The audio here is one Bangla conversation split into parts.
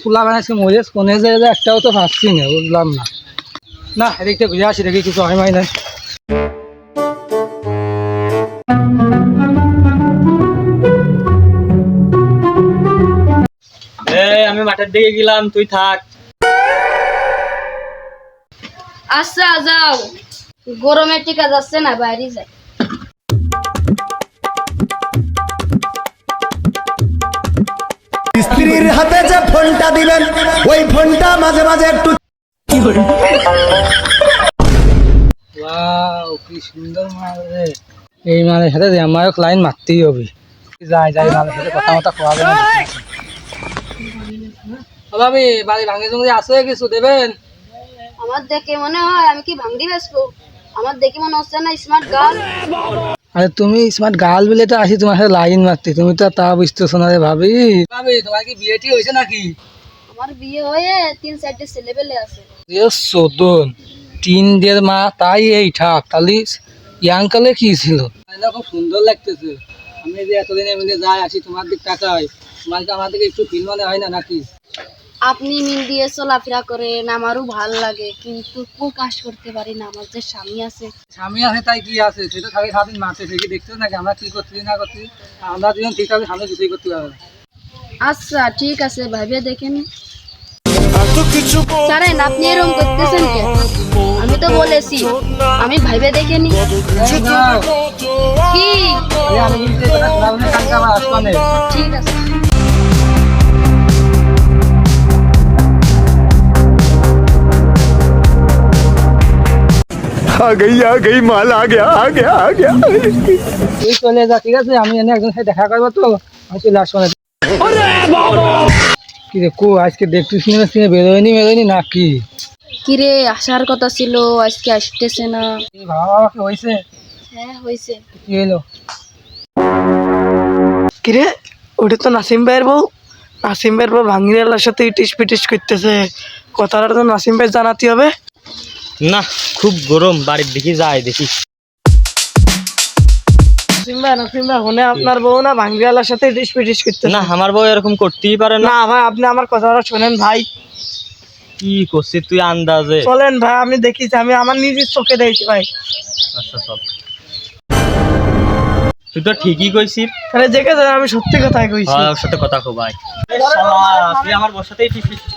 চুলা বানাইছে মরেস কোনে যে একটাও তো ভাবছি না, বুঝলাম না। না এদিকটা ঘুরে আসি, দেখি কিছু হয় নাই। আমি মাঠের দিকে গেলাম, তুই থাক। আচ্ছা যাও, গরমে টিকা যাচ্ছে না, বাইরে যাই। স্ত্রীর হাতে যে ফোনটা দিবেন ওই ফোনটা মাঝে মাঝে একটু ওয়াও কি সুন্দর মাল রে। এই মালের সাথে যে আমার লাইন মারতেই হবে। যাই যাই মালের সাথে কথা মতো খাওয়া যাবে না। আমি বাড়ি ভাঙে জঙ্গলে আছে, কিছু দেবেন? আমার দেখে মনে হয় আমি কি ভাঙ্গি বেসবো। আমার দেখে মনে হচ্ছে না স্মার্ট গার্ল। আরে তুমি স্মার্ট গার্ল বলে তো আসি তোমার সাথে লাইন মারতে, তুমি তো তা বুঝতেছো না রে ভাবি। ভাবি তোমার কি বিয়ে টি হয়েছে নাকি? আমার বিয়ে হয়ে 3-4টে ছেলে পেলে আছে। চোদন 3 মা, তাই এই ঠাক তাহলে ইয়াংকালে কি ছিল? খুব সুন্দর লাগতেছে। আমি যে এতদিন এমনি যাই আসি তোমার দিক তাকাই, তোমার কি আমার দিকে একটু ফিল মনে হয় না নাকি? আপনি মিল দিয়ে চলাফেরা করেন, আমারও ভাল লাগে, কিন্তু প্রকাশ করতে পারি না। আমার যে স্বামী আছে। স্বামী আছে তাই কি আছে, সে তো থাকে সারাদিন মারতে, সে কি দেখতেছে নাকি আমরা কি করতেছি না করতেছি? আমরা দুজন ঠিক আছে, সামনে কিছুই করতে পারবে না। আচ্ছা ঠিক আছে, ভাইবে দেখেন। জানেন আপনি এরকম করতেছেন কেন? আমি তো বলেছি আমি ভাইবে দেখেনি। কি আমি কিন্তু এই কথা শোনাবো না, কালকে আমার আসবা না। ঠিক আছে। आ गई माल आ गया তুই চলে যা, ঠিক আছে? আমি এনে একজন সাথে দেখা করবো, তো আমি চলে আসবো না। কি রে কো আজকে দেখতেছি না, সিনে বেরোয়নি নাকি? কিরে আসার কথা ছিল, আজকে আসতেছে না। এই বাবা কি হয়েছে? হ্যাঁ হয়েছে। কি হলো? কিরে ওটা তো নাসিম ভাইয়ের বউ। নাসিম ভাইয়ের বউ ভাঙ্গিনালার সাথে ইটিস পিটিস করতেছে। কথাটা তো নাসিম ভাই জানাতে হবে। না খুব গরম, বাড়ির দিকে যাই দেখি। নাসিম ভাই হনে আপনার বউ না ভাঙ্গিনালার সাথে ইটিস পিটিস করতেছে? না আমার বউ এরকম করতেই পারে না। না ভাই আপনি আমার কথাটা শোনেন ভাই। কি করছিস তুই আন্দাজে? চলেন ভাই, আমি দেখিছি, আমি আমার নিজের চোখে দেখছি ভাই। আচ্ছা চল। তুই তো ঠিকই কইছিস। তাহলে দেখে যান, আমি সত্যি কথাই কইছি। ওর সাথে কথা কো ভাই। তুই আমার বউর সাথেই ঠিক করছিস।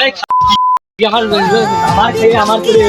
এই আমার খেয়ে আমার করে